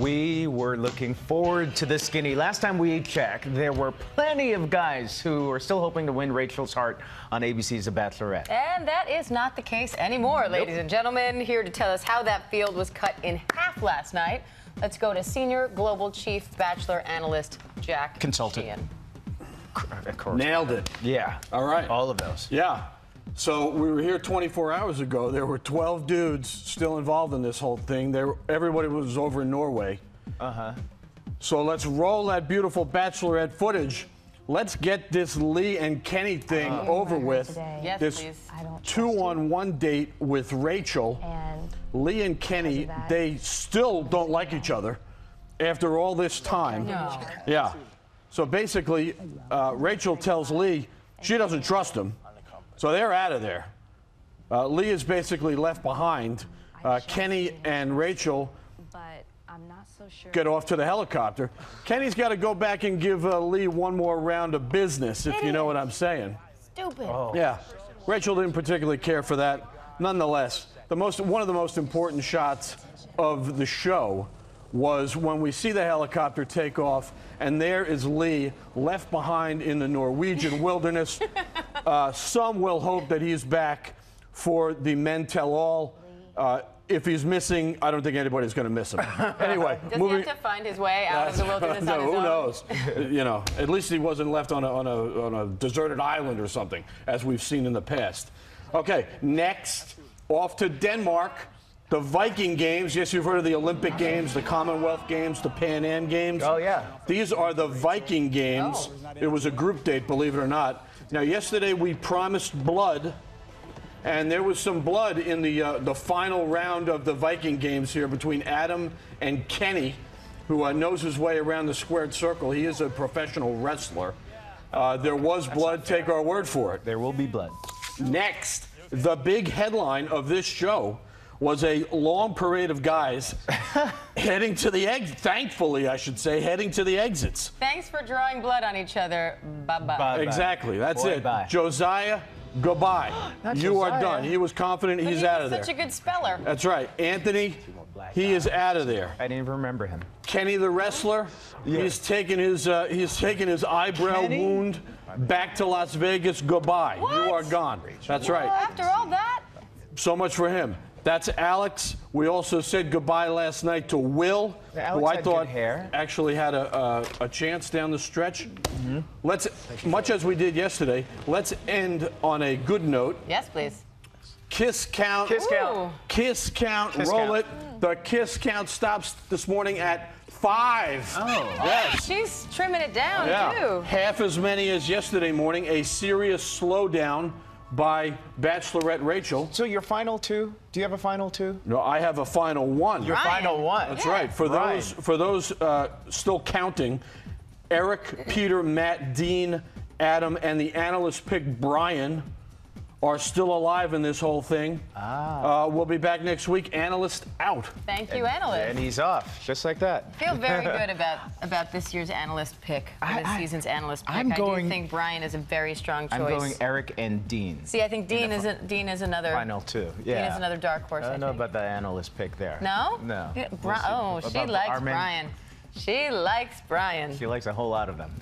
We were looking forward to the skinny. Last time we checked, there were plenty of guys who are still hoping to win Rachel's heart on ABC's The Bachelorette. And that is not the case anymore, ladies and gentlemen. Here to tell us how that field was cut in half last night, let's go to Senior Global Chief Bachelor Analyst Jack Sheahan. Nailed it. Yeah. All right. All of those. Yeah. So we were here 24 hours ago. There were 12 dudes still involved in this whole thing. Everybody was over in Norway. So let's roll that beautiful Bachelorette footage. Let's get this Lee and Kenny thing over with. Yes, this please. 2-on-1 date with Rachel. Lee and Kenny, they still don't like each other after all this time. No. Yeah. So basically, Rachel tells Lee she doesn't trust him. So they're out of there. Lee is basically left behind. Kenny and Rachel get off to the helicopter. Kenny's got to go back and give Lee one more round of business, if you know what I'm saying. Stupid. Yeah. Rachel didn't particularly care for that. Nonetheless, one of the most important shots of the show was when we see the helicopter take off, and there is Lee left behind in the Norwegian wilderness. Some will hope that he's back for the Men Tell All. If he's missing, I don't think anybody's going to miss him. Anyway, does he have to find his way out of the wilderness on his who own? knows? You know, at least he wasn't left on a deserted island or something, as we've seen in the past. Okay, next, off to Denmark. The Viking Games. Yes, you've heard of the Olympic Games, the Commonwealth Games, the Pan Am Games. Oh, yeah. These are the Viking Games. It was a group date, believe it or not. Now, yesterday we promised blood, and there was some blood in the final round of the Viking Games here between Adam and Kenny, who knows his way around the squared circle. He is a professional wrestler. There was blood. Take our word for it. There will be blood. Next, the big headline of this show was a long parade of guys heading to the exit. Thankfully, I should say, heading to the exits. Thanks for drawing blood on each other. Bye-bye. Exactly. That's it. Bye. Josiah, goodbye. You are Josiah. done. He was confident. But he's he out was of there. such a good speller. That's right. Anthony, he is out of there. I didn't even remember him. Kenny the wrestler, he's taken his eyebrow wound back to Las Vegas. Goodbye. What? You are gone. That's right. After all that? So much for him. That's Alex. We also said goodbye last night to Will, who I thought actually had a chance down the stretch. Let's, much as we did yesterday, let's end on a good note. Yes, please. Kiss count. Kiss count. Kiss count. Kiss Roll count. it. The kiss count stops this morning at 5. Oh. Yes. She's trimming it down, too. Half as many as yesterday morning. A serious slowdown by Bachelorette Rachel. So your final two? Do you have a final two? No, I have a final one. Your final one. That's right. For those still counting, Eric, Peter, Matt, Dean, Adam, and the analyst pick Brian are still alive in this whole thing. We'll be back next week. Analyst out. Thank you, Analyst. And he's off, just like that. I feel very good about this year's Analyst pick, this season's Analyst pick. I do think Brian is a very strong choice. I'm going Eric and Dean. See, I think Dean is another final two. Yeah. Dean is another dark horse. I don't know about the Analyst pick there. No? No. She likes Brian. She likes Brian. She likes a whole lot of them.